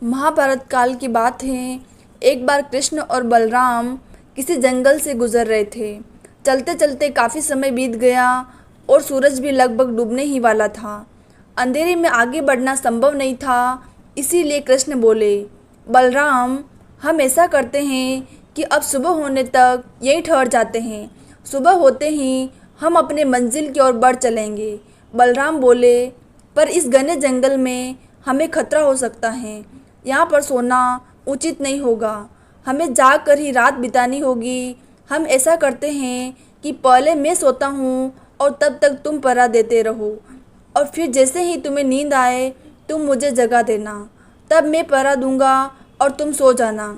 महाभारत काल की बात है। एक बार कृष्ण और बलराम किसी जंगल से गुजर रहे थे। चलते चलते काफ़ी समय बीत गया और सूरज भी लगभग डूबने ही वाला था। अंधेरे में आगे बढ़ना संभव नहीं था, इसीलिए कृष्ण बोले, बलराम, हम ऐसा करते हैं कि अब सुबह होने तक यहीं ठहर जाते हैं। सुबह होते ही हम अपने मंजिल की ओर बढ़ चलेंगे। बलराम बोले, पर इस घने जंगल में हमें खतरा हो सकता है। यहाँ पर सोना उचित नहीं होगा। हमें जाग कर ही रात बितानी होगी। हम ऐसा करते हैं कि पहले मैं सोता हूँ और तब तक तुम पहरा देते रहो, और फिर जैसे ही तुम्हें नींद आए तुम मुझे जगा देना। तब मैं पहरा दूंगा और तुम सो जाना।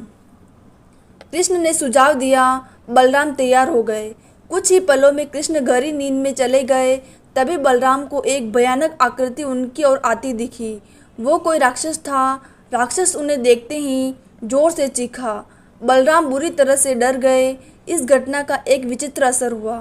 कृष्ण ने सुझाव दिया। बलराम तैयार हो गए। कुछ ही पलों में कृष्ण गहरी नींद में चले गए। तभी बलराम को एक भयानक आकृति उनकी ओर आती दिखी। वो कोई राक्षस था। राक्षस उन्हें देखते ही जोर से चीखा। बलराम बुरी तरह से डर गए। इस घटना का एक विचित्र असर हुआ।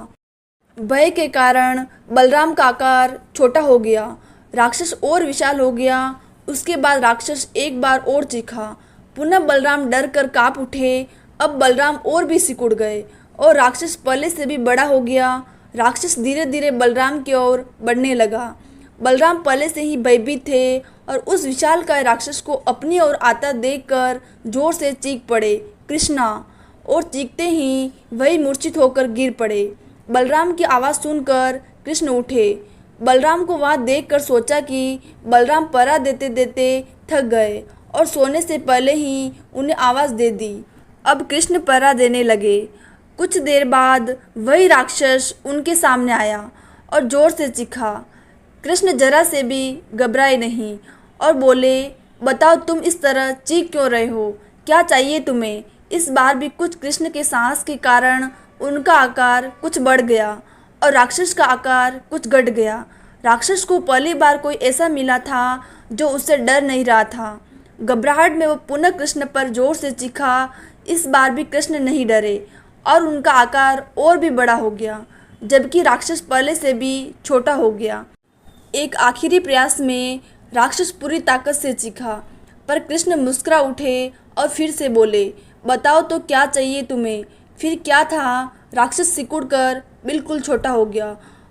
भय के कारण बलराम का आकार छोटा हो गया। राक्षस और विशाल हो गया। उसके बाद राक्षस एक बार और चीखा। पुनः बलराम डर कर काँप उठे। अब बलराम और भी सिकुड़ गए और राक्षस पहले से भी बड़ा हो गया। राक्षस धीरे धीरे बलराम की ओर बढ़ने लगा। बलराम पहले से ही भयभीत थे और उस विशालकाय राक्षस को अपनी ओर आता देखकर जोर से चीख पड़े, कृष्णा! और चीखते ही वही मूर्छित होकर गिर पड़े। बलराम की आवाज़ सुनकर कृष्ण उठे। बलराम को वहाँ देखकर सोचा कि बलराम पहरा देते देते थक गए और सोने से पहले ही उन्हें आवाज़ दे दी। अब कृष्ण पहरा देने लगे। कुछ देर बाद वही राक्षस उनके सामने आया और जोर से चीखा। कृष्ण जरा से भी घबराए नहीं और बोले, बताओ, तुम इस तरह चीख क्यों रहे हो? क्या चाहिए तुम्हें? इस बार भी कुछ कृष्ण के साहस के कारण उनका आकार कुछ बढ़ गया और राक्षस का आकार कुछ घट गया। राक्षस को पहली बार कोई ऐसा मिला था जो उससे डर नहीं रहा था। घबराहट में वो पुनः कृष्ण पर जोर से चीखा। इस बार भी कृष्ण नहीं डरे और उनका आकार और भी बड़ा हो गया, जबकि राक्षस पहले से भी छोटा हो गया। एक आखिरी प्रयास में राक्षस पूरी ताकत से चीखा, पर कृष्ण मुस्कुरा उठे और फिर से बोले, बताओ तो क्या चाहिए तुम्हें? फिर क्या था? राक्षस सिकुड़कर बिल्कुल छोटा हो गया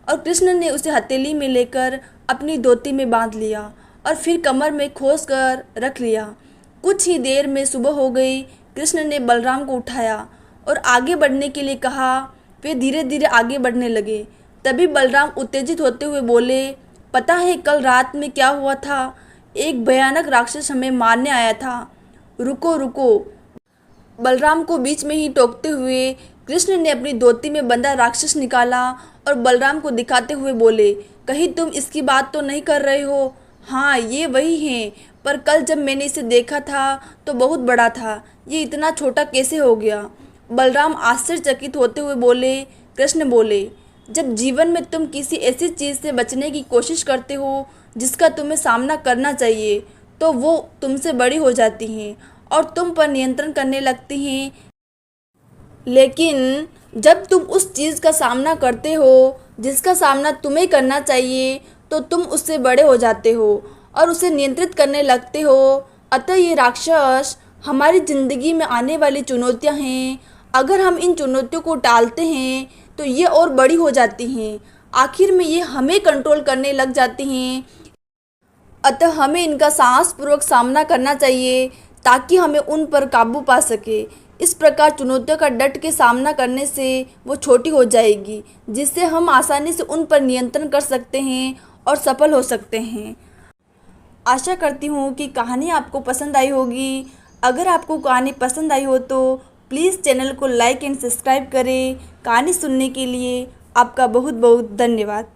और कृष्ण ने उसे हथेली में लेकर अपनी धोती में बांध लिया और फिर कमर में खोस कर रख लिया। कुछ ही देर में सुबह हो गई। कृष्ण ने बलराम को उठाया और आगे बढ़ने के लिए कहा। वे धीरे धीरे आगे बढ़ने लगे। तभी बलराम उत्तेजित होते हुए बोले, पता है कल रात में क्या हुआ था? एक भयानक राक्षस हमें मारने आया था। रुको रुको! बलराम को बीच में ही टोकते हुए कृष्ण ने अपनी धोती में बंधा राक्षस निकाला और बलराम को दिखाते हुए बोले, कहीं तुम इसकी बात तो नहीं कर रहे हो? हाँ, ये वही है, पर कल जब मैंने इसे देखा था तो बहुत बड़ा था। ये इतना छोटा कैसे हो गया? बलराम आश्चर्यचकित होते हुए बोले। कृष्ण बोले, जब जीवन में तुम किसी ऐसी चीज़ से बचने की कोशिश करते हो जिसका तुम्हें सामना करना चाहिए, तो वो तुमसे बड़ी हो जाती हैं और तुम पर नियंत्रण करने लगती हैं। लेकिन जब तुम उस चीज़ का सामना करते हो जिसका सामना तुम्हें करना चाहिए, तो तुम उससे बड़े हो जाते हो और उसे नियंत्रित करने लगते हो। अतः ये राक्षस हमारी ज़िंदगी में आने वाली चुनौतियाँ हैं। अगर हम इन चुनौतियों को टालते हैं तो ये और बड़ी हो जाती हैं। आखिर में ये हमें कंट्रोल करने लग जाती हैं। अतः हमें इनका साहसपूर्वक सामना करना चाहिए ताकि हमें उन पर काबू पा सके। इस प्रकार चुनौतियों का डट के सामना करने से वो छोटी हो जाएगी, जिससे हम आसानी से उन पर नियंत्रण कर सकते हैं और सफल हो सकते हैं। आशा करती हूँ कि कहानी आपको पसंद आई होगी। अगर आपको कहानी पसंद आई हो तो प्लीज़ चैनल को लाइक एंड सब्सक्राइब करें। कहानी सुनने के लिए आपका बहुत बहुत धन्यवाद।